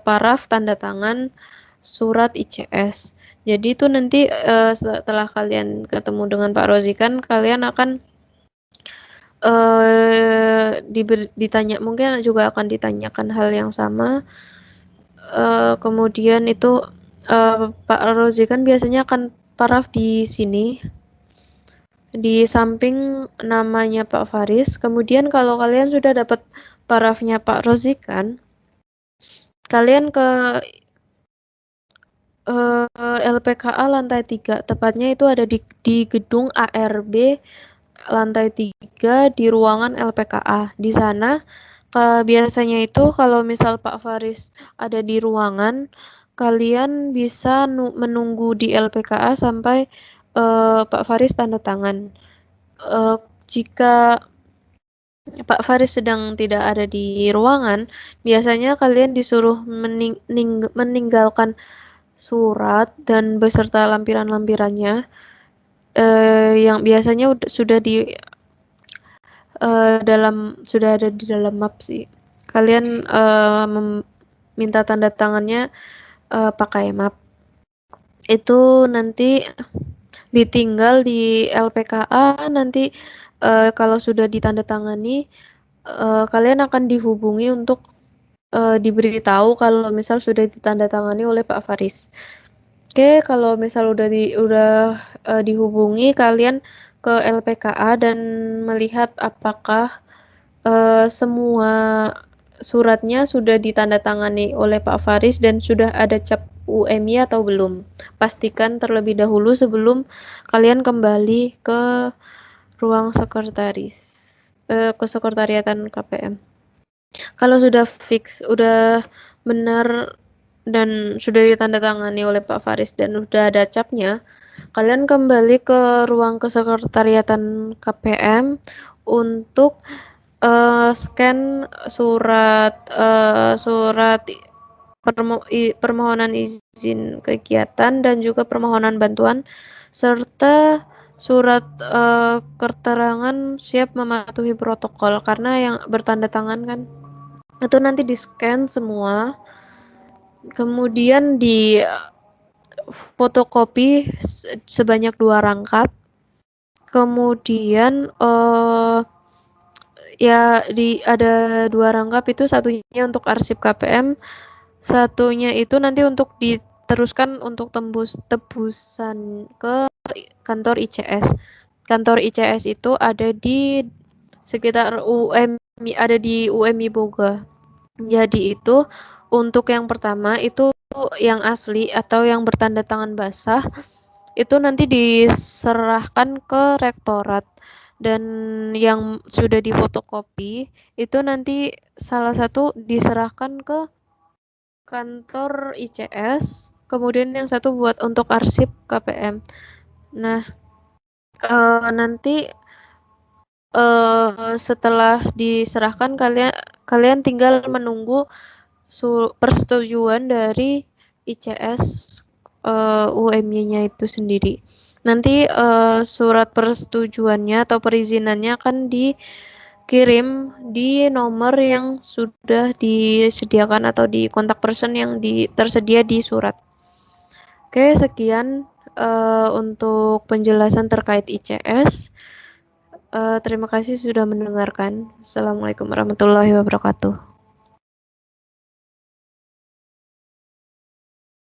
paraf tanda tangan surat ICS. Jadi itu nanti setelah kalian ketemu dengan Pak Rozikan, kalian akan mungkin juga akan ditanyakan hal yang sama. Kemudian itu Pak Rozikan biasanya akan paraf di sini di samping namanya Pak Faris. Kemudian kalau kalian sudah dapat parafnya Pak Rozikan, kalian ke LPKA lantai 3, tepatnya itu ada di gedung ARB lantai 3 di ruangan LPKA. Di sana biasanya itu kalau misal Pak Faris ada di ruangan, kalian bisa menunggu di LPKA sampai Pak Faris tanda tangan. Jika Pak Faris sedang tidak ada di ruangan, biasanya kalian disuruh meninggalkan surat dan beserta lampiran-lampirannya yang biasanya sudah ada di dalam map sih. Kalian minta tanda tangannya pakai map. Itu nanti ditinggal di LPKA, nanti kalau sudah ditandatangani kalian akan dihubungi untuk diberitahu kalau misal sudah ditandatangani oleh Pak Faris. Oke, kalau misal udah dihubungi kalian ke LPKA dan melihat apakah semua suratnya sudah ditandatangani oleh Pak Faris dan sudah ada cap UMI atau belum. Pastikan terlebih dahulu sebelum kalian kembali ke ruang ke sekretariatan KPM. Kalau sudah fix, udah benar dan sudah ditandatangani oleh Pak Faris dan sudah ada capnya, kalian kembali ke ruang kesekretariatan KPM untuk scan surat permohonan izin kegiatan dan juga permohonan bantuan serta surat keterangan siap mematuhi protokol, karena yang bertanda tangan kan itu nanti di-scan semua, kemudian di fotokopi sebanyak 2 rangkap, kemudian ada 2 rangkap, itu satunya untuk arsip KPM, satunya itu nanti untuk diteruskan untuk tebusan ke kantor ICS. Kantor ICS itu ada di sekitar ada di UMI Boga. Jadi itu untuk yang pertama itu yang asli atau yang bertanda tangan basah itu nanti diserahkan ke rektorat, dan yang sudah difotokopi itu nanti salah satu diserahkan ke kantor ICS, kemudian yang satu buat untuk arsip KPM. Nah, nanti setelah diserahkan kalian tinggal menunggu persetujuan dari ICS UMY-nya itu sendiri. Nanti surat persetujuannya atau perizinannya akan dikirim di nomor yang sudah disediakan atau di kontak person yang tersedia di surat. Oke, sekian untuk penjelasan terkait ICS. Terima kasih sudah mendengarkan. Assalamualaikum warahmatullahi wabarakatuh.